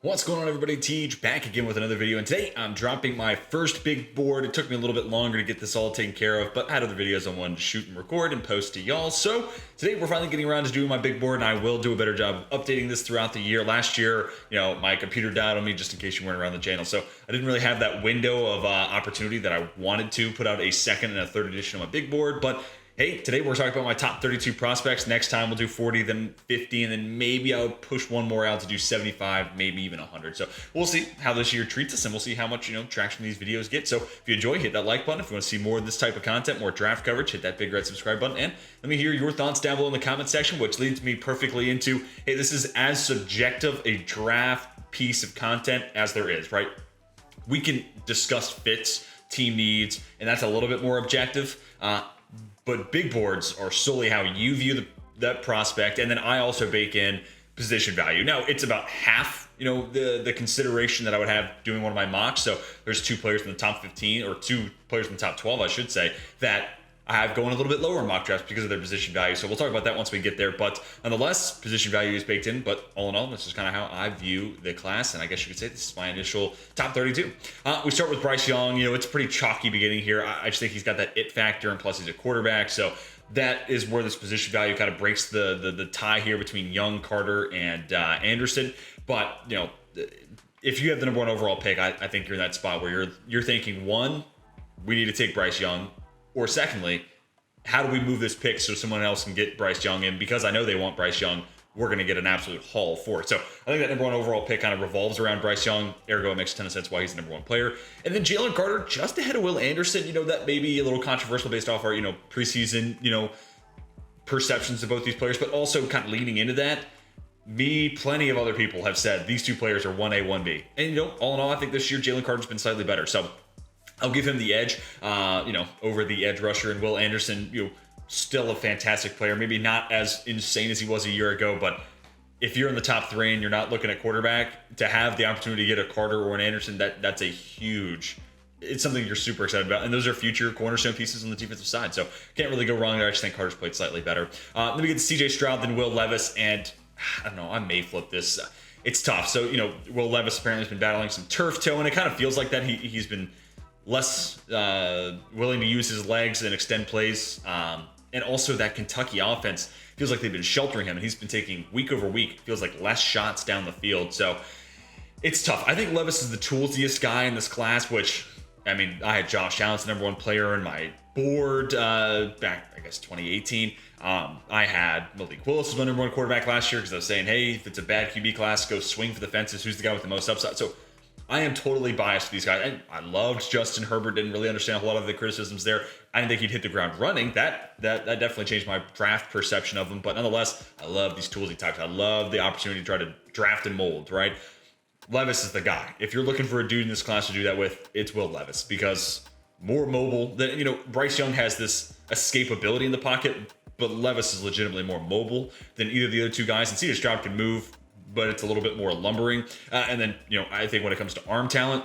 What's going on, everybody? Teej back again with another video, and today I'm dropping my first big board. It took me a little bit longer to get this all taken care of, but I had other videos I wanted to shoot and record and post to y'all. So today we're finally getting around to doing my big board, and I will do a better job of updating this throughout the year. Last year, my computer died on me, just in case you weren't around the channel, so I didn't really have that window of opportunity that I wanted to put out a second and a third edition of my big board. But hey, today we're talking about my top 32 prospects. Next time we'll do 40, then 50, and then maybe I'll push one more out to do 75, maybe even 100. So we'll see how this year treats us, and we'll see how much traction these videos get. So if you enjoy, hit that like button. If you want to see more of this type of content, more draft coverage, hit that big red subscribe button. And let me hear your thoughts down below in the comment section, which leads me perfectly into, hey, this is as subjective a draft piece of content as there is, right? We can discuss fits, team needs, and that's a little bit more objective. But big boards are solely how you view that prospect, and then I also bake in position value. Now, it's about half, the consideration that I would have doing one of my mocks. So there's two players in the top 15, or two players in the top 12, I should say, that I have going a little bit lower in mock drafts because of their position value. So we'll talk about that once we get there. But nonetheless, position value is baked in. But all in all, this is kind of how I view the class. And I guess you could say this is my initial top 32. We start with Bryce Young. It's a pretty chalky beginning here. I just think he's got that it factor, and plus he's a quarterback. So that is where this position value kind of breaks the tie here between Young, Carter, and Anderson. But, if you have the number one overall pick, I think you're in that spot where you're thinking, one, we need to take Bryce Young. Or secondly, how do we move this pick so someone else can get Bryce Young in? Because I know they want Bryce Young, we're going to get an absolute haul for it. So I think that number one overall pick kind of revolves around Bryce Young. Ergo, it makes a ton of sense why he's the number one player. And then Jalen Carter, just ahead of Will Anderson. That may be a little controversial based off our, preseason, perceptions of both these players, but also kind of leaning into that. Plenty of other people have said these two players are 1A, 1B. And, all in all, I think this year Jalen Carter's been slightly better. So I'll give him the edge, over the edge rusher. And Will Anderson, still a fantastic player. Maybe not as insane as he was a year ago, but if you're in the top three and you're not looking at quarterback, to have the opportunity to get a Carter or an Anderson, that's a huge, it's something you're super excited about. And those are future cornerstone pieces on the defensive side. So can't really go wrong there. I just think Carter's played slightly better. Then we get to CJ Stroud, then Will Levis. And I don't know, I may flip this. It's tough. So, Will Levis apparently has been battling some turf toe, and it kind of feels like that. He's been less willing to use his legs and extend plays. And also that Kentucky offense feels like they've been sheltering him, and he's been taking week over week, feels like less shots down the field. So it's tough. I think Levis is the toolsiest guy in this class, which, I had Josh Allen's the number one player in my board back, I guess, 2018. I had Malik Willis as my number one quarterback last year because I was saying, hey, if it's a bad QB class, go swing for the fences. Who's the guy with the most upside? So I am totally biased for these guys. I loved Justin Herbert. Didn't really understand a whole lot of the criticisms there. I didn't think he'd hit the ground running. That definitely changed my draft perception of him. But nonetheless, I love these toolsy types. I love the opportunity to try to draft and mold, right? Levis is the guy. If you're looking for a dude in this class to do that with, it's Will Levis, because more mobile than, Bryce Young has this escapability in the pocket, but Levis is legitimately more mobile than either of the other two guys. And CJ Stroud can move, but it's a little bit more lumbering. And then, I think when it comes to arm talent,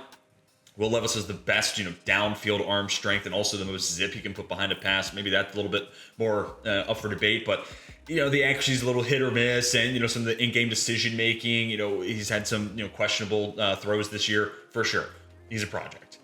Will Levis is the best, downfield arm strength, and also the most zip he can put behind a pass. Maybe that's a little bit more up for debate, but, the accuracy is a little hit or miss, and, some of the in-game decision making, he's had some, questionable throws this year, for sure. He's a project.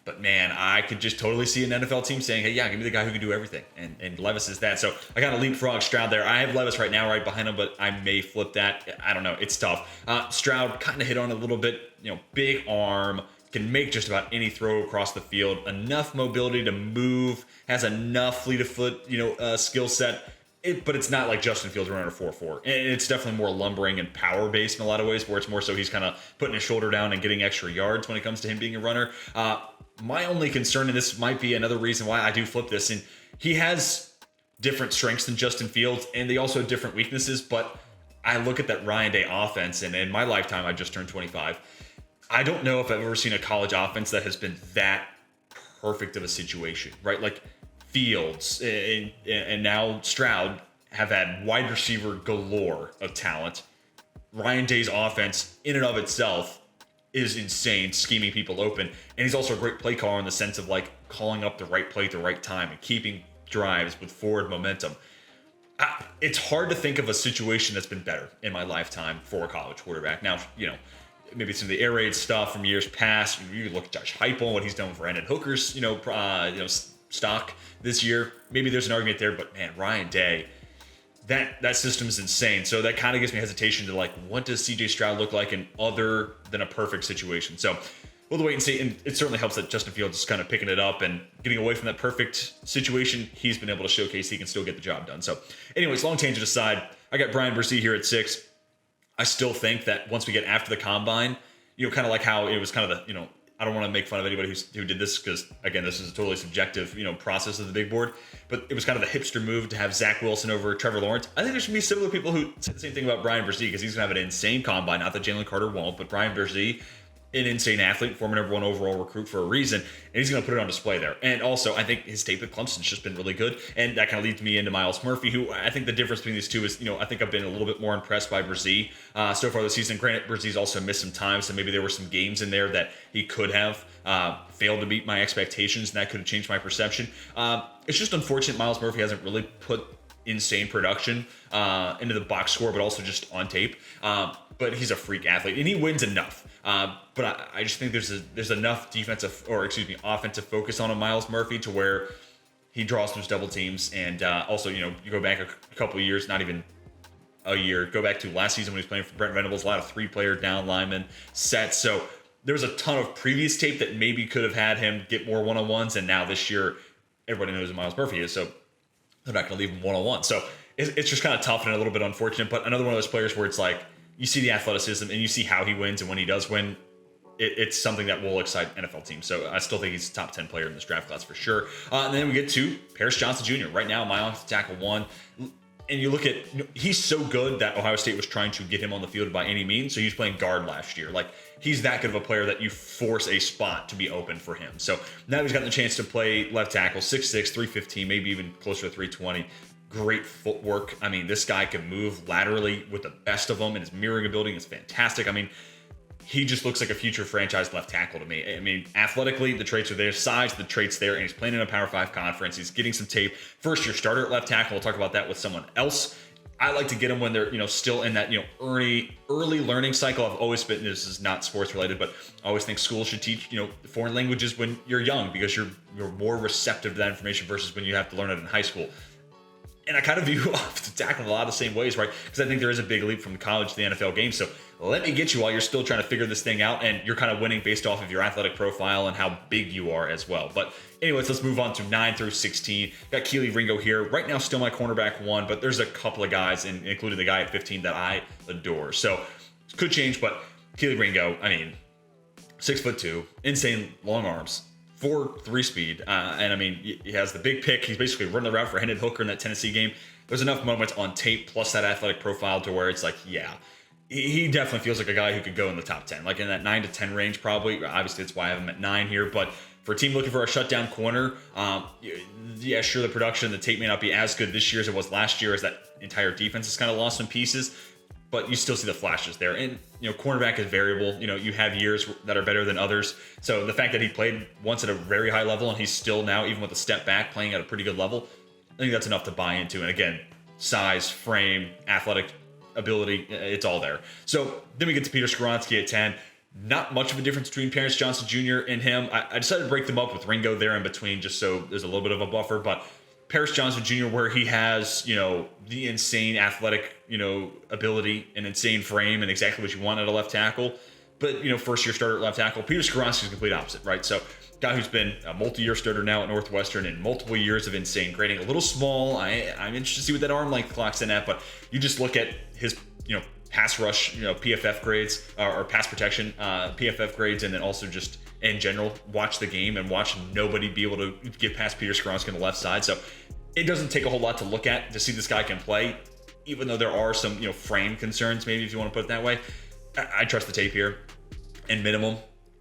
But man, I could just totally see an NFL team saying, hey, yeah, give me the guy who can do everything. And Levis is that. So I got to leapfrog Stroud there. I have Levis right now right behind him, but I may flip that. I don't know. It's tough. Stroud kind of hit on it a little bit. Big arm, can make just about any throw across the field. Enough mobility to move, has enough fleet of foot, skill set. But it's not like Justin Fields running a 4.4. It's definitely more lumbering and power based in a lot of ways, where it's more so he's kind of putting his shoulder down and getting extra yards when it comes to him being a runner. My only concern, and this might be another reason why I do flip this, and he has different strengths than Justin Fields, and they also have different weaknesses. But I look at that Ryan Day offense, and in my lifetime, I just turned 25. I don't know if I've ever seen a college offense that has been that perfect of a situation, right? Like Fields and now Stroud have had wide receiver galore of talent. Ryan Day's offense in and of itself is insane, scheming people open. And he's also a great play caller in the sense of like calling up the right play at the right time and keeping drives with forward momentum. it's hard to think of a situation that's been better in my lifetime for a college quarterback. Now, maybe some of the air raid stuff from years past. You look at Josh Heupel, what he's done with Brandon Hooker's, stock this year. Maybe there's an argument there, but man, Ryan Day, that system is insane. So that kind of gives me hesitation to like, what does CJ Stroud look like in other than a perfect situation? So we'll wait and see. And it certainly helps that Justin Fields is kind of picking it up and getting away from that perfect situation. He's been able to showcase he can still get the job done. So anyways, long tangent aside, I got Brian Brzee here at 6. I still think that once we get after the combine, kind of like how it was kind of the, I don't want to make fun of anybody who did this because, again, this is a totally subjective, process of the big board. But it was kind of the hipster move to have Zach Wilson over Trevor Lawrence. I think there should be similar people who say the same thing about Brian Brzee because he's going to have an insane combine. Not that Jalen Carter won't, but Brian Brzee, an insane athlete, former number 1 overall recruit for a reason, and he's going to put it on display there. And also, I think his tape at Clemson's just been really good, and that kind of leads me into Myles Murphy, who I think the difference between these two is, I think I've been a little bit more impressed by Brzee so far this season. Granted, Brzee's also missed some time, so maybe there were some games in there that he could have failed to meet my expectations, and that could have changed my perception. It's just unfortunate Myles Murphy hasn't really put insane production into the box score, but also just on tape. But he's a freak athlete, and he wins enough. But I just think there's enough offensive focus on a Myles Murphy to where he draws those double teams. And also, you go back a couple of years, not even a year, go back to last season when he was playing for Brent Venables, a lot of 3-player down lineman sets. So there was a ton of previous tape that maybe could have had him get more one-on-ones. And now this year, everybody knows who Myles Murphy is. So they're not going to leave him one-on-one. So it's just kind of tough and a little bit unfortunate. But another one of those players where it's like, you see the athleticism and you see how he wins, and when he does win, it's something that will excite NFL teams. So I still think he's a top 10 player in this draft class for sure. And then we get to Paris Johnson Jr. Right now, my offensive tackle 1. And you look at, he's so good that Ohio State was trying to get him on the field by any means. So he was playing guard last year. Like, he's that good of a player that you force a spot to be open for him. So now he's gotten the chance to play left tackle, 6'6", 315, maybe even closer to 320. Great footwork. I mean, this guy can move laterally with the best of them, and his mirroring ability is fantastic. I mean, he just looks like a future franchise left tackle to me. I mean, athletically, the traits are there. Size, the traits there, and he's playing in a Power 5 conference. He's getting some tape. First-year starter at left tackle. We'll talk about that with someone else. I like to get them when they're, still in that, early learning cycle. I've always been, this is not sports related, but I always think schools should teach, foreign languages when you're young because you're more receptive to that information versus when you have to learn it in high school. And I kind of view offensive tackle in a lot of the same ways, right? Because I think there is a big leap from college to the NFL game. So let me get you while you're still trying to figure this thing out, and you're kind of winning based off of your athletic profile and how big you are as well. But anyways, let's move on to 9 through 16. Got Keely Ringo here. Right now, still my cornerback 1, but there's a couple of guys, including the guy at 15, that I adore. So it could change, but Keely Ringo, 6'2", insane long arms. 4.3 speed, and he has the big pick. He's basically running the route for Hendon Hooker in that Tennessee game. There's enough moments on tape plus that athletic profile to where it's like, yeah, he definitely feels like a guy who could go in the top 10, like in that 9 to 10 range probably. Obviously, that's why I have him at 9 here, but for a team looking for a shutdown corner, yeah, sure, the production, the tape may not be as good this year as it was last year, as that entire defense has kind of lost some pieces. But you still see the flashes there. And, cornerback is variable. You have years that are better than others. So the fact that he played once at a very high level and he's still now, even with a step back, playing at a pretty good level, I think that's enough to buy into. And again, size, frame, athletic ability, it's all there. So then we get to Peter Skoronski at 10. Not much of a difference between Paris Johnson Jr. and him. I decided to break them up with Ringo there in between just so there's a little bit of a buffer. But Paris Johnson Jr., where he has, the insane athletic, ability and insane frame and exactly what you want at a left tackle. But, first-year starter at left tackle. Peter Skoronski is the complete opposite, right? So, guy who's been a multi-year starter now at Northwestern and multiple years of insane grading. A little small. I'm interested to see what that arm length clocks in at. But you just look at his, pass rush, PFF grades or pass protection, PFF grades, and then also just in general, watch the game and watch nobody be able to get past Peter Skoronski on the left side. So it doesn't take a whole lot to look at to see this guy can play, even though there are some, frame concerns, maybe if you want to put it that way. I trust the tape here. And minimum,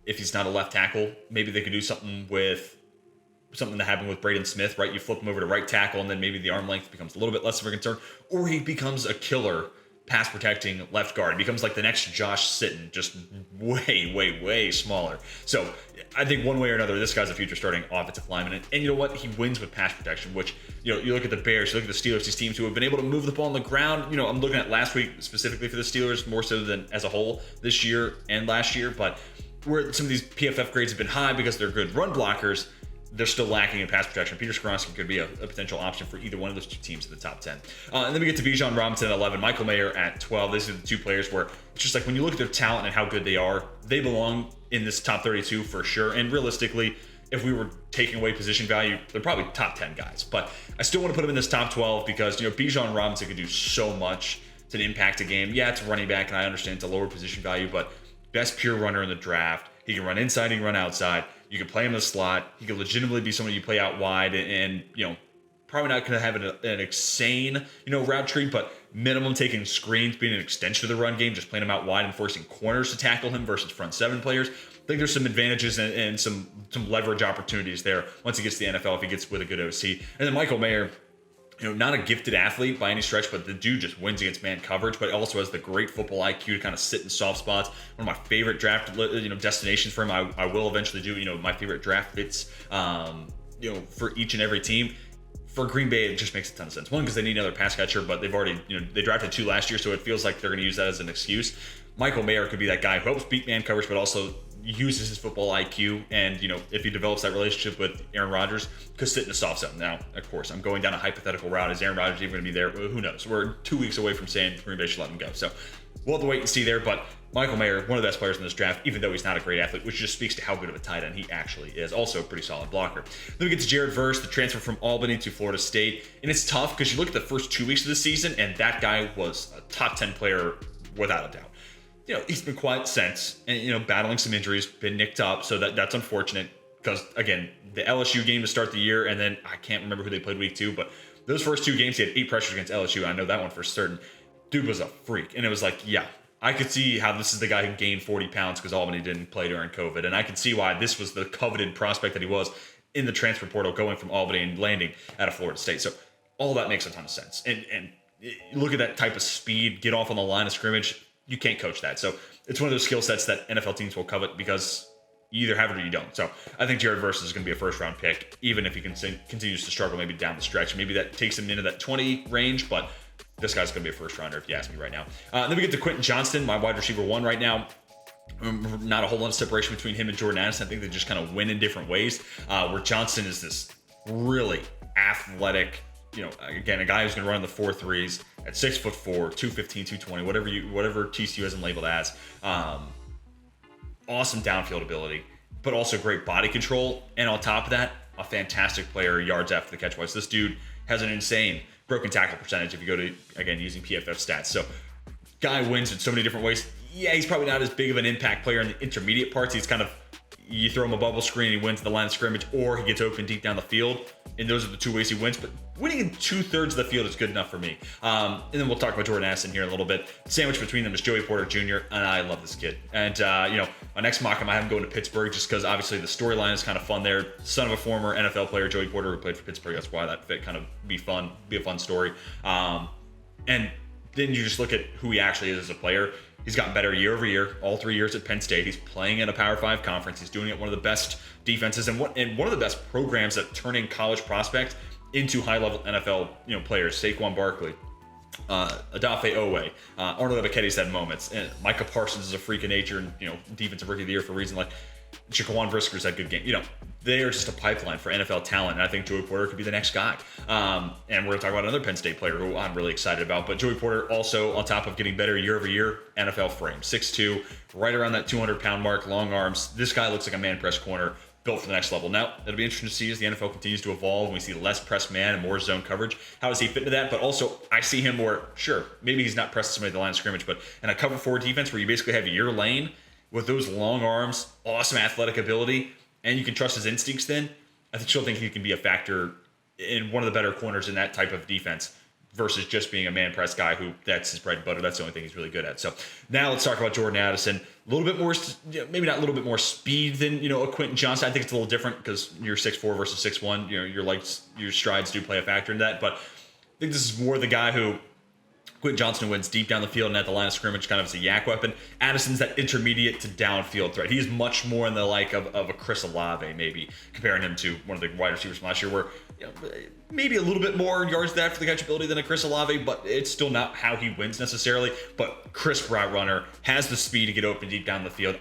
if he's not a left tackle, maybe they could do something that happened with Braden Smith, right? You flip him over to right tackle, and then maybe the arm length becomes a little bit less of a concern, or he becomes a killer pass protecting left guard. He becomes like the next Josh Sitton, just way, way, way smaller. So I think one way or another, this guy's a future starting offensive lineman. And you know what? He wins with pass protection, which, you know, you look at the Bears, you look at the Steelers, these teams who have been able to move the ball on the ground. You know, I'm looking at last week specifically for the Steelers, more so than as a whole this year and last year. But where some of these PFF grades have been high because they're good run blockers, they're still lacking in pass protection. Peter Skoronski could be a potential option for either one of those two teams in the top 10. And then we get to Bijan Robinson at 11, Michael Mayer at 12. These are the two players where it's just like when you look at their talent and how good they are, they belong in this top 32 for sure. And realistically, if we were taking away position value, they're probably top 10 guys. But I still want to put them in this top 12 because, you know, Bijan Robinson could do so much to impact a game. Yeah, it's a running back, and I understand it's a lower position value, but best pure runner in the draft. He can run inside, he can run outside. You can play him in the slot. He could legitimately be someone you play out wide and you know, probably not going to have an insane, you know, route tree, but minimum taking screens, being an extension of the run game, just playing him out wide and forcing corners to tackle him versus front seven players. I think there's some advantages and some leverage opportunities there once he gets to the NFL, if he gets with a good OC. And then Michael Mayer, you know, not a gifted athlete by any stretch, but the dude just wins against man coverage, but also has the great football IQ to kind of sit in soft spots. One of my favorite draft, you know, destinations for him. I will eventually do, you know, my favorite draft fits, you know, for each and every team. For Green Bay, it just makes a ton of sense. One, because they need another pass catcher, but they've already, you know, they drafted 2 last year, so it feels like they're going to use that as an excuse. Michael Mayer could be that guy who helps beat man coverage, but also uses his football IQ, and, you know, if he develops that relationship with Aaron Rodgers, could sit in a soft zone. Now, of course, I'm going down a hypothetical route. Is Aaron Rodgers even going to be there? Well, who knows? We're 2 weeks away from saying Green Bay should let him go. So we'll have to wait and see there. But Michael Mayer, one of the best players in this draft, even though he's not a great athlete, which just speaks to how good of a tight end he actually is. Also a pretty solid blocker. Then we get to Jared Verse, the transfer from Albany to Florida State. And it's tough because you look at the first 2 weeks of the season, and that guy was a top 10 player without a doubt. You know, he's been quiet since, and, you know, battling some injuries, been nicked up, so that's unfortunate because, again, the LSU game to start the year, and then I can't remember who they played week 2, but those first 2 games, he had 8 pressures against LSU. I know that one for certain. Dude was a freak, and it was like, yeah, I could see how this is the guy who gained 40 pounds because Albany didn't play during COVID, and I could see why this was the coveted prospect that he was in the transfer portal going from Albany and landing at a Florida State. So all that makes a ton of sense. And look at that type of speed, get off on the line of scrimmage. You can't coach that. So it's one of those skill sets that NFL teams will covet because you either have it or you don't. So I think Jared Verse is going to be a first-round pick, even if he continues to struggle maybe down the stretch. Maybe that takes him into that 20 range, but this guy's going to be a first-rounder if you ask me right now. Then we get to Quentin Johnston, my wide receiver 1 right now. Not a whole lot of separation between him and Jordan Addison. I think they just kind of win in different ways, where Johnston is this really athletic, you know, again, a guy who's going to run in the 4.3s at 6'4", 215, 220, whatever TCU has him labeled as. Awesome downfield ability, but also great body control. And on top of that, a fantastic player yards after the catch wise. This dude has an insane broken tackle percentage if you go to, again, using PFF stats. So guy wins in so many different ways. Yeah, he's probably not as big of an impact player in the intermediate parts. He's kind of, you throw him a bubble screen, he wins the line of scrimmage, or he gets open deep down the field. And those are the 2 ways he wins. But winning in 2/3 of the field is good enough for me. And then we'll talk about Jordan Addison here in a little bit. Sandwich between them is Joey Porter Jr., and I love this kid. And, you know, my next mock him, I have him going to Pittsburgh just because obviously the storyline is kind of fun there. Son of a former NFL player, Joey Porter, who played for Pittsburgh. That's why that fit kind of be a fun story. And then you just look at who he actually is as a player. He's gotten better year over year, all 3 years at Penn State. He's playing in a Power 5 conference. He's doing it one of the best defenses and one of the best programs at turning college prospects into high-level NFL, you know, players. Saquon Barkley, Adafe Owe, Arnold Ebikete's had moments, and Micah Parsons is a freak of nature, and, you know, defensive rookie of the year for a reason. Like Jaquan Brisker's had good game. You know, they are just a pipeline for NFL talent, and I think Joey Porter could be the next guy. And we're going to talk about another Penn State player who I'm really excited about. But Joey Porter also, on top of getting better year over year, NFL frame, 6'2", right around that 200-pound mark, long arms. This guy looks like a man press corner built for the next level. Now, it'll be interesting to see as the NFL continues to evolve and we see less press man and more zone coverage. How does he fit into that? But also, I see him more, sure, maybe he's not pressing somebody at the line of scrimmage, but in a cover 4 defense where you basically have your lane with those long arms, awesome athletic ability, and you can trust his instincts then, I still think he can be a factor in one of the better corners in that type of defense versus just being a man press guy who that's his bread and butter. That's the only thing he's really good at. So now let's talk about Jordan Addison. A little bit more, maybe not a little bit more speed than, you know, a Quentin Johnston. I think it's a little different because you're 6'4" versus 6'1". You know, your strides do play a factor in that. But I think this is more the guy who Quentin Johnson wins deep down the field and at the line of scrimmage, kind of as a yak weapon. Addison's that intermediate to downfield threat. He is much more in the like of a Chris Olave, maybe, comparing him to one of the wide receivers from last year, where maybe a little bit more yards there for the catchability than a Chris Olave, but it's still not how he wins necessarily. But crisp route runner, has the speed to get open deep down the field.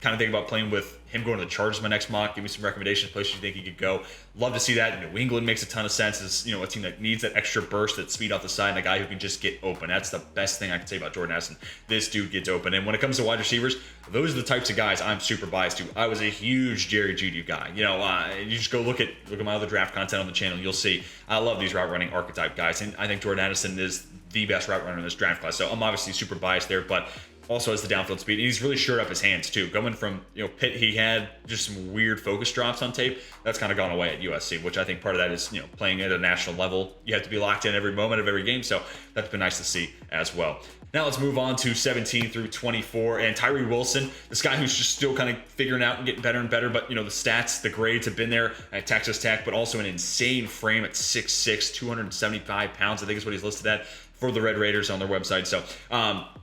Kind of think about playing with him going to the Chargers my next mock. Give me some recommendations, places you think he could go. Love to see that. New England makes a ton of sense. Is a team that needs that extra burst, that speed off the side, and a guy who can just get open. That's the best thing I can say about Jordan Addison. This dude gets open. And when it comes to wide receivers, those are the types of guys I'm super biased to. I was a huge Jerry Jeudy guy. You just go look at my other draft content on the channel. You'll see I love these route running archetype guys, and I think Jordan Addison is the best route runner in this draft class. So I'm obviously super biased there, but also has the downfield speed. And he's really shored up his hands too. Going from Pitt, he had just some weird focus drops on tape. That's kind of gone away at USC, which I think part of that is playing at a national level. You have to be locked in every moment of every game. So that's been nice to see as well. Now let's move on to 17 through 24. And Tyree Wilson, this guy who's just still kind of figuring out and getting better and better. But the stats, the grades have been there at Texas Tech, but also an insane frame at 6'6", 275 pounds, I think is what he's listed at for the Red Raiders on their website. So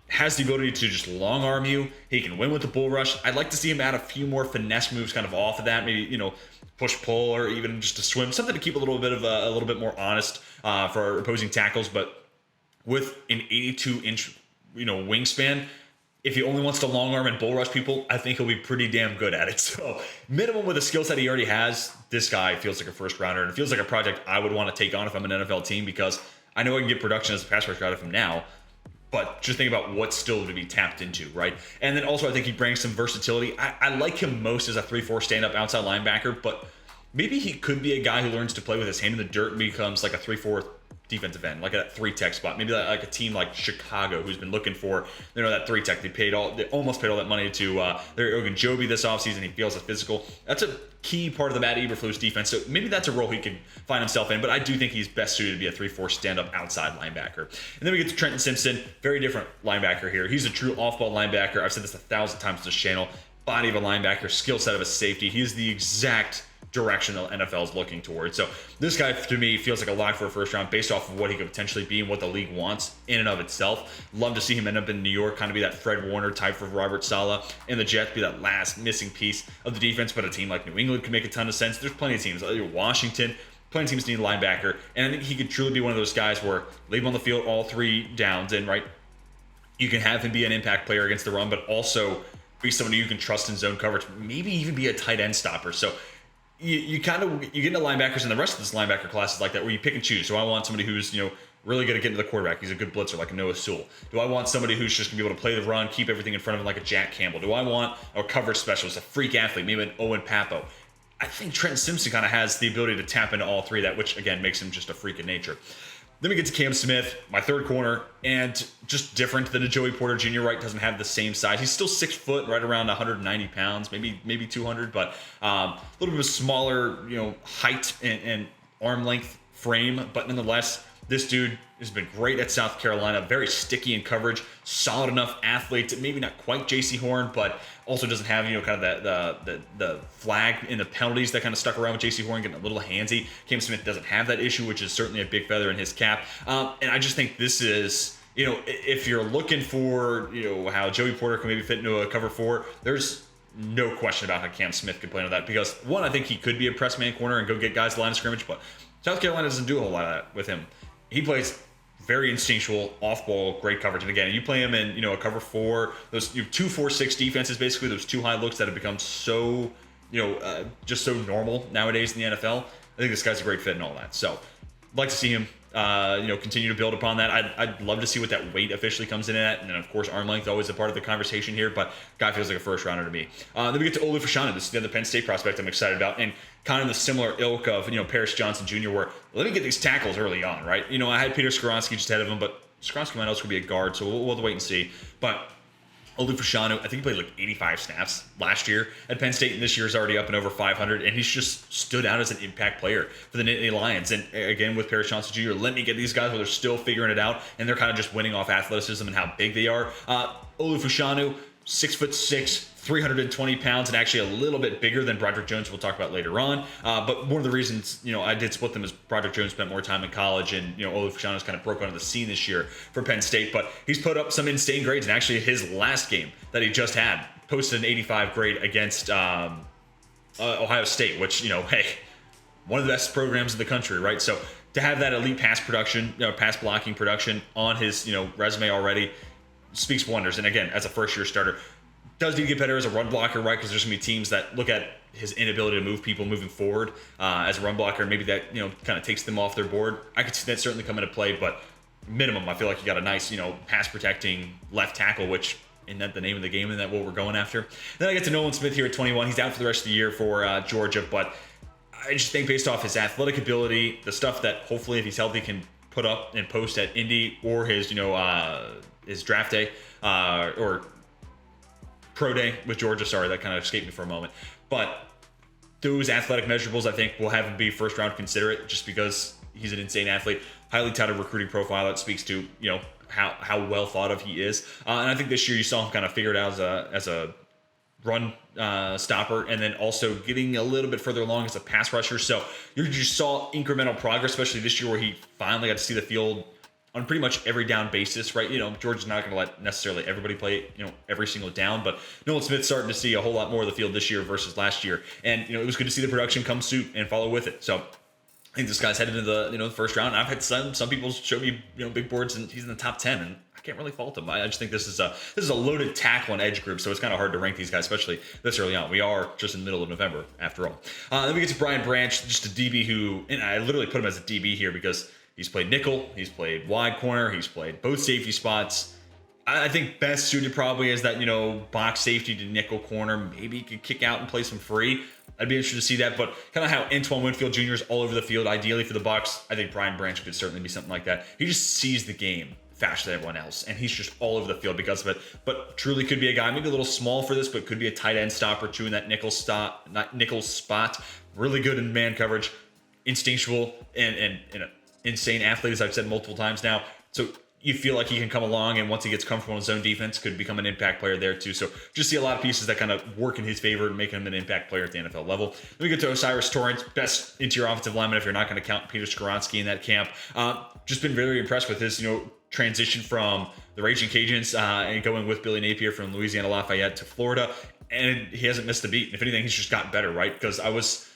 has the ability to just long arm you. He can win with the bull rush. I'd like to see him add a few more finesse moves kind of off of that. Maybe, push pull, or even just a swim, something to keep a little bit more honest for opposing tackles. But with an 82-inch, wingspan, if he only wants to long arm and bull rush people, I think he'll be pretty damn good at it. So minimum with the skill set he already has, this guy feels like a first rounder, and it feels like a project I would want to take on if I'm an NFL team, because I know I can get production as a pass rush out of him now, but just think about what's still to be tapped into, right? And then also I think he brings some versatility. I like him most as a 3-4 stand-up outside linebacker, but maybe he could be a guy who learns to play with his hand in the dirt and becomes like a 3-4 defensive end, like a 3-tech spot. Maybe like a team like Chicago, who's been looking for that 3-tech. They almost paid all that money to their Ogunjobi this offseason. He feels a physical. That's a key part of the Matt Eberflus defense. So maybe that's a role he could find himself in. But I do think he's best suited to be a 3-4 stand-up outside linebacker. And then we get to Trenton Simpson, very different linebacker here. He's a true off-ball linebacker. I've said this 1,000 times on this channel. Body of a linebacker, skill set of a safety. He's the exact direction the NFL is looking towards. So this guy, to me, feels like a lock for a first round based off of what he could potentially be and what the league wants in and of itself. Love to see him end up in New York, kind of be that Fred Warner type for Robert Saleh, and the Jets be that last missing piece of the defense. But a team like New England could make a ton of sense. There's plenty of teams, Washington, plenty of teams need a linebacker, and I think he could truly be one of those guys where leave him on the field all 3 downs, and you can have him be an impact player against the run, but also be somebody you can trust in zone coverage, maybe even be a tight end stopper. So you get into linebackers, and the rest of this linebacker class is like that, where you pick and choose. So I want somebody who's really good at getting to the quarterback. He's a good blitzer, like a Noah Sewell. Do I want somebody who's just gonna be able to play the run, keep everything in front of him, like a Jack Campbell? Do I want a coverage specialist, a freak athlete, maybe an Owen Papo? I think Trenton Simpson kind of has the ability to tap into all 3 of that, which again makes him just a freak in nature. Then we get to Cam Smith, my third corner, and just different than a Joey Porter Jr., right? Doesn't have the same size. He's still 6 foot, right around 190 pounds, maybe 200, but a little bit of a smaller, height and arm length frame. But nonetheless, this dude has been great at South Carolina, very sticky in coverage, solid enough athlete, maybe not quite J.C. Horn, but also doesn't have, kind of the flag in the penalties that kind of stuck around with J.C. Horn, getting a little handsy. Cam Smith doesn't have that issue, which is certainly a big feather in his cap. And I just think this is, if you're looking for, how Joey Porter can maybe fit into a cover 4, there's no question about how Cam Smith could play into that. Because, one, I think he could be a press man corner and go get guys to the line of scrimmage, but South Carolina doesn't do a whole lot of that with him. He plays very instinctual, off-ball, great coverage. And again, you play him in, a cover 4, those 2-4-6 defenses, basically those 2 high looks that have become so, just so normal nowadays in the NFL. I think this guy's a great fit and all that. So, I'd like to see him, continue to build upon that. I'd love to see what that weight officially comes in at. And then, of course, arm length always a part of the conversation here, but guy feels like a first rounder to me. Then we get to Olu Fashanu. This is the other Penn State prospect I'm excited about. And kind of the similar ilk of, Paris Johnson Jr., where let me get these tackles early on, right? I had Peter Skoronski just ahead of him, but Skoronski might also be a guard, so we'll have to wait and see. But Olu Fashanu, I think he played like 85 snaps last year at Penn State, and this year's already up and over 500, and he's just stood out as an impact player for the Nittany Lions. And again, with Paris Johnson Jr., let me get these guys where they're still figuring it out, and they're kind of just winning off athleticism and how big they are. Olu Fashanu, 6'6", 320 pounds and actually a little bit bigger than Broderick Jones, we'll talk about later on. But one of the reasons, I did split them is Broderick Jones spent more time in college, and, Olu Fashano's kind of broke onto the scene this year for Penn State. But he's put up some insane grades, and actually his last game that he just had posted an 85 grade against Ohio State, which, hey, one of the best programs in the country, right? So to have that elite pass production, pass blocking production on his, resume already speaks wonders. And again, as a first-year starter, does need to get better as a run blocker, right? Because there's going to be teams that look at his inability to move people moving forward as a run blocker, and maybe that, kind of takes them off their board. I could see that certainly come into play, but minimum, I feel like you got a nice, pass protecting left tackle, which isn't that the name of the game? Isn't that what we're going after? Then I get to Nolan Smith here at 21. He's out for the rest of the year for Georgia, but I just think based off his athletic ability, the stuff that hopefully if he's healthy can put up and post at Indy or his, his draft day or pro day with Georgia. Sorry, that kind of escaped me for a moment. But those athletic measurables, I think, will have him be first round considerate just because he's an insane athlete. Highly touted recruiting profile that speaks to, how well thought of he is. And I think this year you saw him kind of figure it out as a run stopper, and then also getting a little bit further along as a pass rusher. So you just saw incremental progress, especially this year where he finally got to see the field on pretty much every down basis, right? Georgia's not going to let necessarily everybody play, every single down, but Nolan Smith's starting to see a whole lot more of the field this year versus last year. And, it was good to see the production come suit and follow with it. So I think this guy's headed into the, the first round. And I've had some people show me, big boards, and he's in the top 10, and I can't really fault him. I just think this is a loaded tackle and edge group, so it's kind of hard to rank these guys, especially this early on. We are just in the middle of November, after all. Then we get to Brian Branch, just a DB who, and I literally put him as a DB here because he's played nickel, he's played wide corner, he's played both safety spots. I think best suited probably is that, box safety to nickel corner. Maybe he could kick out and play some free. I'd be interested to see that, but kind of how Antoine Winfield Jr. is all over the field, ideally for the Bucs. I think Brian Branch could certainly be something like that. He just sees the game faster than everyone else, and he's just all over the field because of it. But truly could be a guy, maybe a little small for this, but could be a tight end stopper too in that nickel spot. Really good in man coverage, instinctual, and an insane athlete, as I've said multiple times now. So you feel like he can come along, and once he gets comfortable in zone defense, could become an impact player there too. So just see a lot of pieces that kind of work in his favor and make him an impact player at the NFL level. Then we get to Osiris Torrance, best interior offensive lineman if you're not going to count Peter Skoronski in that camp. Just been very impressed with his, transition from the Raging Cajuns and going with Billy Napier from Louisiana Lafayette to Florida. And he hasn't missed a beat. If anything, he's just gotten better, right? Because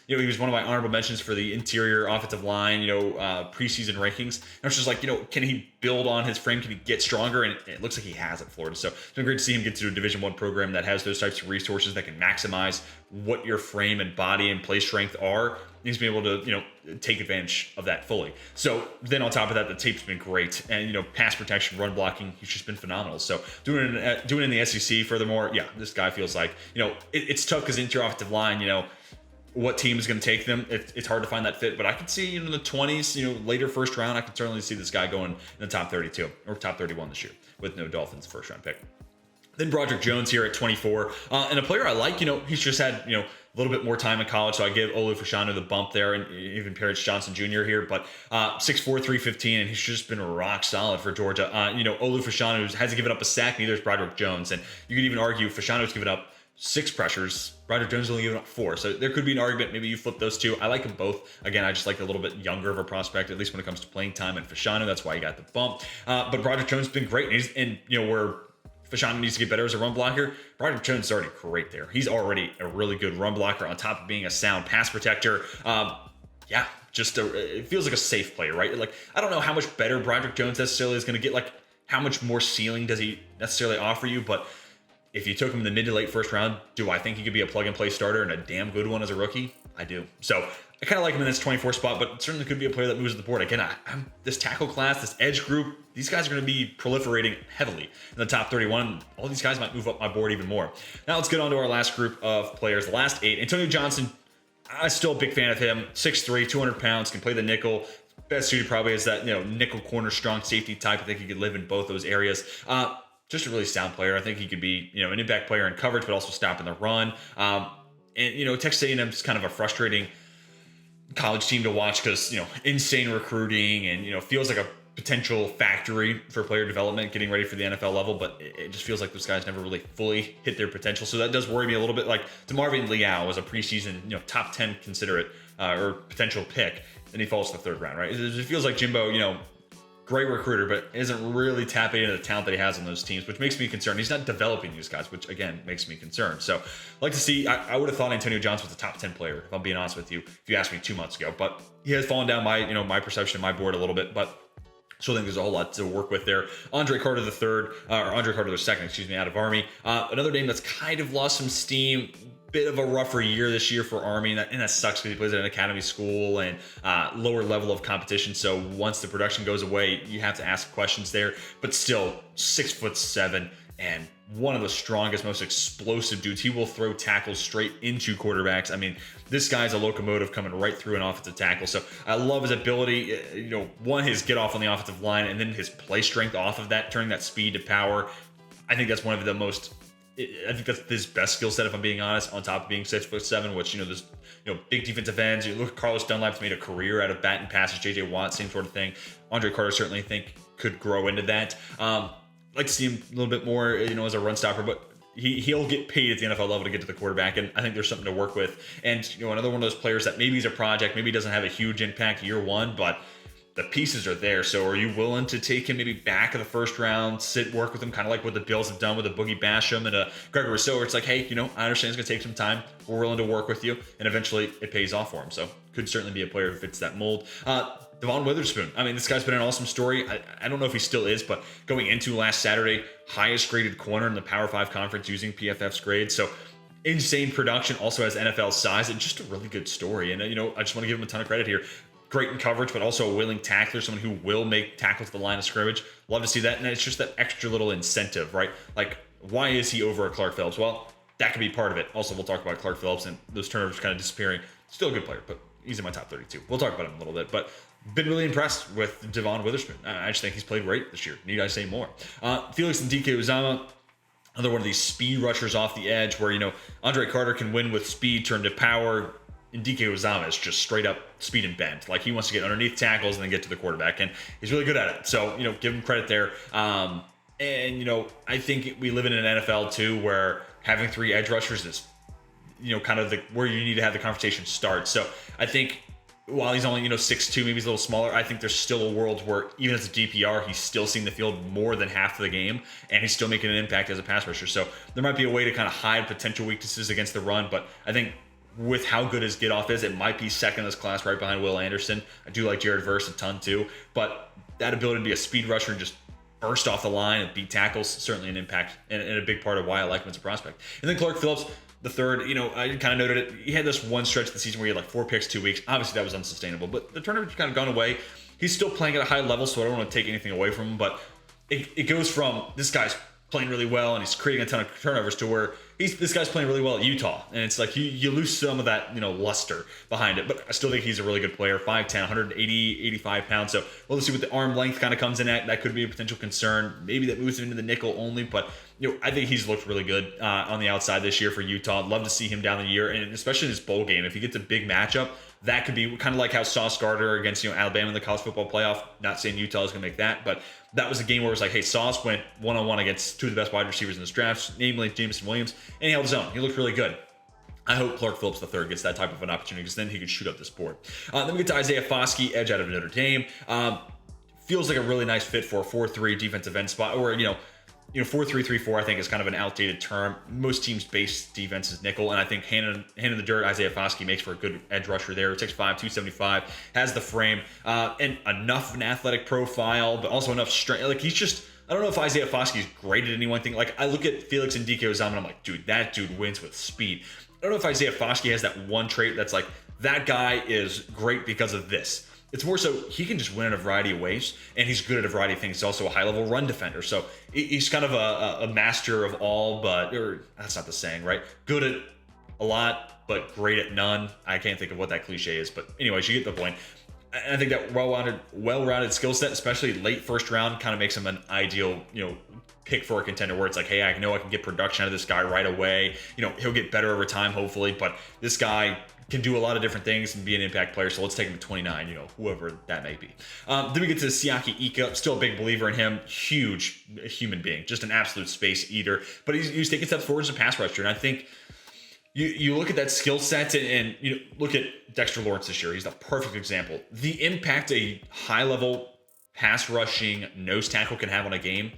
he was one of my honorable mentions for the interior offensive line, preseason rankings. And I was just like, can he build on his frame? Can he get stronger? And it looks like he has at Florida. So it's been great to see him get to a Division I program that has those types of resources that can maximize what your frame and body and play strength are. He's been able to, take advantage of that fully. So then on top of that, the tape's been great. And, pass protection, run blocking, he's just been phenomenal. So doing it in the SEC, furthermore, yeah, this guy feels like, it's tough because interior offensive line, what team is going to take them. It's hard to find that fit, but I could see, the 20s, later first round, I could certainly see this guy going in the top 32 or top 31 this year with no Dolphins first round pick. Then Broderick Jones here at 24. And a player I like, he's just had, a little bit more time in college, so I give Olu Fashanu the bump there, and even Paris Johnson Jr. here, but 6'4", 315, and he's just been rock solid for Georgia. Olu Fashanu hasn't given up a sack, neither has Broderick Jones, and you could even argue Fashanu's given up 6 pressures. Broderick Jones only given up 4. So there could be an argument. Maybe you flip those two. I like them both. Again, I just like a little bit younger of a prospect, at least when it comes to playing time. And Fashanu, that's why he got the bump. But Broderick Jones has been great. And where Fashanu needs to get better as a run blocker, Broderick Jones is already great there. He's already a really good run blocker on top of being a sound pass protector. It feels like a safe player, right? Like, I don't know how much better Broderick Jones necessarily is going to get. Like, how much more ceiling does he necessarily offer you? But if you took him in the mid to late first round, do I think he could be a plug and play starter and a damn good one as a rookie? I do. So I kind of like him in this 24 spot, but certainly could be a player that moves the board. Again, I'm this tackle class, this edge group, these guys are going to be proliferating heavily in the top 31. All these guys might move up my board even more. Now let's get on to our last group of players, the last 8. Antonio Johnson, I'm still a big fan of him. 6'3", 200 pounds, can play the nickel. Best suited probably is that, nickel corner, strong safety type. I think he could live in both those areas. Just a really sound player. I think he could be, an impact player in coverage, but also stopping the run. Texas A&M is kind of a frustrating college team to watch because, insane recruiting and, feels like a potential factory for player development, getting ready for the NFL level, but it just feels like those guys never really fully hit their potential. So that does worry me a little bit. Like DeMarvin Leal was a preseason, top 10 considerate or potential pick, and he falls to the third round, right? It feels like Jimbo, great recruiter, but isn't really tapping into the talent that he has on those teams, which makes me concerned. He's not developing these guys, which again makes me concerned. So I'd like to see, I would have thought Antonio Johnson was a top 10 player, if I'm being honest with you, if you asked me 2 months ago, but he has fallen down my perception of my board a little bit, but so I think there's a whole lot to work with there. Andre Carter III, or Andre Carter II, out of Army. Another name that's kind of lost some steam. Bit of a rougher year this year for Army, and that sucks because he plays at an academy school and lower level of competition. So once the production goes away, you have to ask questions there. But still, 6'7" and one of the strongest, most explosive dudes. He will throw tackles straight into quarterbacks. I mean, this guy's a locomotive coming right through an offensive tackle. So I love his ability, one, his get off on the offensive line, and then his play strength off of that, turning that speed to power. I think that's one of the most, I think that's his best skill set, if I'm being honest, on top of being 6'7", which, there's, big defensive ends. You look at Carlos Dunlap's made a career out of batting passes, JJ Watt, same sort of thing. Andre Carter certainly think could grow into that. Like to see him a little bit more, as a run stopper, but he'll get paid at the NFL level to get to the quarterback, and I think there's something to work with. And another one of those players that maybe he's a project, maybe he doesn't have a huge impact year one, but the pieces are there. So are you willing to take him maybe back in the first round, work with him, kind of like what the Bills have done with a Boogie Basham and a Gregor Rousseau, where it's like, hey, I understand it's going to take some time. We're willing to work with you, and eventually it pays off for him. So could certainly be a player who fits that mold. Devon Witherspoon. I mean, this guy's been an awesome story. I don't know if he still is, but going into last Saturday, highest graded corner in the Power 5 conference using PFF's grade. So insane production, also has NFL size, and just a really good story. And, I just want to give him a ton of credit here. Great in coverage, but also a willing tackler, someone who will make tackles to the line of scrimmage. Love to see that. And it's just that extra little incentive, right? Like, why is he over a Clark Phillips? Well, that could be part of it. Also, we'll talk about Clark Phillips and those turnovers kind of disappearing. Still a good player, but he's in my top 32. We'll talk about him a little bit, but been really impressed with Devon Witherspoon. I just think he's played great this year. Need I say more? Felix and DK Uzama, another one of these speed rushers off the edge where, Andre Carter can win with speed, turn to power. And DK Uzama is just straight up speed and bend. Like, he wants to get underneath tackles and then get to the quarterback, and he's really good at it. So, give him credit there. And, I think we live in an NFL too where having 3 edge rushers is, kind of where you need to have the conversation start. So I think while he's only, 6'2", maybe he's a little smaller, I think there's still a world where even as a DPR, he's still seeing the field more than half of the game, and he's still making an impact as a pass rusher. So there might be a way to kind of hide potential weaknesses against the run, but I think with how good his get off is, it might be second in this class right behind Will Anderson. I do like Jared Verse a ton too, but that ability to be a speed rusher and just burst off the line and beat tackles, certainly an impact and a big part of why I like him as a prospect. And then Clark Phillips, the third, I kind of noted it. He had this one stretch of the season where he had like 4 picks 2 weeks. Obviously that was unsustainable, but the turnovers kind of gone away. He's still playing at a high level, so I don't want to take anything away from him, but it goes from this guy's playing really well and he's creating a ton of turnovers to where this guy's playing really well at Utah, and it's like you lose some of that luster behind it. But I still think he's a really good player. 5'10", 180, 85 pounds. So we'll see what the arm length kind of comes in at. That could be a potential concern. Maybe that moves him into the nickel only, but I think he's looked really good on the outside this year for Utah. I'd love to see him down the year, and especially in this bowl game. If he gets a big matchup, that could be kind of like how Sauce Gardner against Alabama in the college football playoff. Not saying Utah is going to make that, but that was a game where it was like, hey, Sauce went one-on-one against 2 of the best wide receivers in this draft, namely Jameson Williams, and he held his own. He looked really good. I hope Clark Phillips III gets that type of an opportunity, because then he could shoot up this board. Then we get to Isaiah Foskey, edge out of Notre Dame. Feels like a really nice fit for a 4-3 defensive end spot, or 4-3-3-4, I think, is kind of an outdated term. Most teams base defense is nickel, and I think hand in the dirt, Isaiah Foskey makes for a good edge rusher there. 6'5", 275, has the frame, and enough of an athletic profile, but also enough strength. Like, he's just, I don't know if Isaiah Foskey is great at any one thing. Like, I look at Felix and DK Uzama, and I'm like, dude, that dude wins with speed. I don't know if Isaiah Foskey has that one trait that's like, that guy is great because of this. It's more so he can just win in a variety of ways, and he's good at a variety of things. He's also a high-level run defender, so he's kind of a master of all, or that's not the saying, right? Good at a lot, but great at none. I can't think of what that cliche is, but anyways, you get the point. And I think that well-rounded skill set, especially late first round, kind of makes him an ideal, pick for a contender where it's like, hey, I know I can get production out of this guy right away. He'll get better over time, hopefully, but this guy can do a lot of different things and be an impact player. So let's take him at 29, you know, whoever that may be. Then we get to Siaki Ika. Still a big believer in him. Huge human being, just an absolute space eater. But he's taking steps forward as a pass rusher. And I think you look at that skill set and you know, look at Dexter Lawrence this year. He's the perfect example. The impact a high-level pass rushing nose tackle can have on a game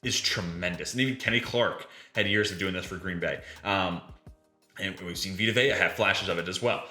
is tremendous. And even Kenny Clark had years of doing this for Green Bay. And we've seen Vita Vea have flashes of it as well.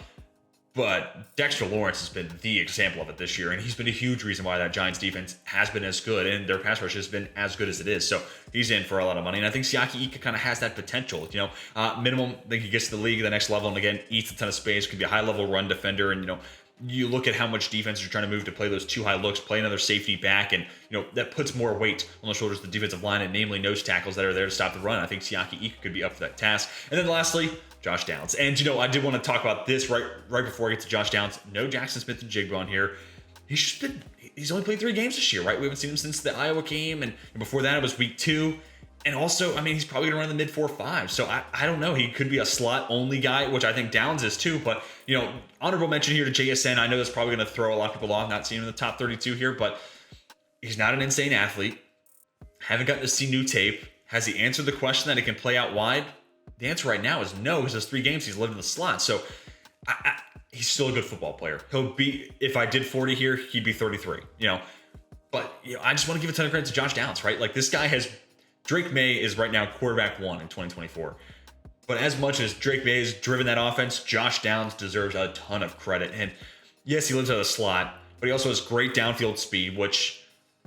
But Dexter Lawrence has been the example of it this year, and he's been a huge reason why that Giants defense has been as good, and their pass rush has been as good as it is. So he's in for a lot of money, and I think Siaki Ika kind of has that potential. You know, minimum, I think he gets to the league, the next level, and again, eats a ton of space, could be a high-level run defender, and, you know, you look at how much defense you're trying to move to play those 2 high looks, play another safety back, and, you know, that puts more weight on the shoulders of the defensive line, and namely nose tackles that are there to stop the run. I think Siaki Ika could be up for that task. And then lastly, Josh Downs. And, you know, I did want to talk about this right before I get to Josh Downs. No Jackson Smith-Njigba on here. He's only played 3 games this year, right? We haven't seen him since the Iowa game, and before that it was week 2. And also, I mean, he's probably going to run in the mid 4.5. So I don't know. He could be a slot-only guy, which I think Downs is too. But, you know, honorable mention here to JSN. I know that's probably going to throw a lot of people off, not seeing him in the top 32 here, but he's not an insane athlete. Haven't gotten to see new tape. Has he answered the question that he can play out wide? The answer right now is no, because those 3 games he's lived in the slot. So he's still a good football player. He'll be, if I did 40 here, he'd be 33, you know. But, you know, I just want to give a ton of credit to Josh Downs, right? Like, this guy has, Drake May is right now quarterback 1 in 2024. But as much as Drake May has driven that offense, Josh Downs deserves a ton of credit. And yes, he lives out of the slot, but he also has great downfield speed, which,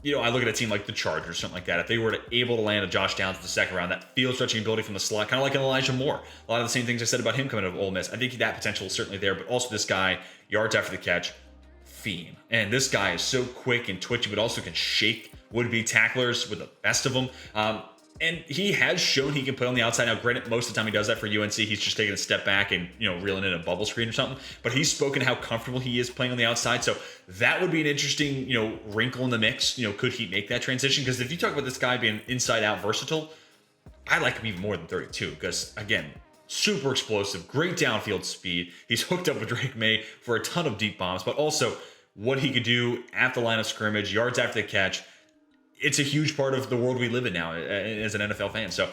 you know, I look at a team like the Chargers, something like that. If they were able to land a Josh Downs in the second round, that field stretching ability from the slot, kind of like an Elijah Moore. A lot of the same things I said about him coming out of Ole Miss. I think that potential is certainly there, but also this guy, yards after the catch, fiend. And this guy is so quick and twitchy, but also can shake would-be tacklers with the best of them. And he has shown he can play on the outside. Now, granted, most of the time he does that for UNC. He's just taking a step back and, you know, reeling in a bubble screen or something. But he's spoken how comfortable he is playing on the outside. So that would be an interesting, you know, wrinkle in the mix. You know, could he make that transition? Because if you talk about this guy being inside-out versatile, I like him even more than 32. Because, again, super explosive, great downfield speed. He's hooked up with Drake May for a ton of deep bombs. But also what he could do at the line of scrimmage, yards after the catch. It's a huge part of the world we live in now as an NFL fan. So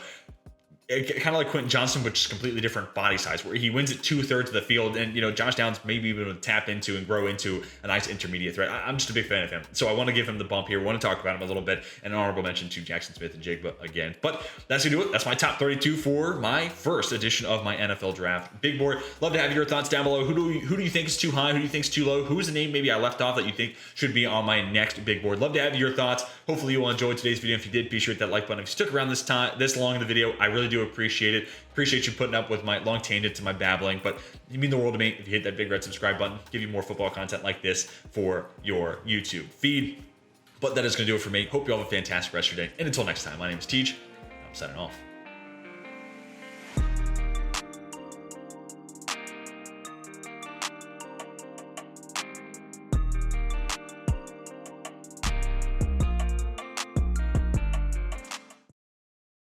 kind of like Quentin Johnson, but just completely different body size, where he wins at 2/3 of the field. And, you know, Josh Downs maybe able to tap into and grow into a nice intermediate threat. I'm just a big fan of him. So I want to give him the bump here. Want to talk about him a little bit. And an honorable mention to Jackson Smith-Njigba again. But that's going to do it. That's my top 32 for my first edition of my NFL draft. Big board. Love to have your thoughts down below. Who do you think is too high? Who do you think is too low? Who's the name maybe I left off that you think should be on my next big board? Love to have your thoughts. Hopefully you will enjoy today's video. If you did, be sure to hit that like button. If you stuck around this long in the video, I really do appreciate it. Appreciate you putting up with my long tangents and my babbling, but you mean the world to me if you hit that big red subscribe button. Give you more football content like this for your YouTube feed. But that is going to do it for me. Hope you all have a fantastic rest of your day. And until next time, my name is Tej. I'm signing off.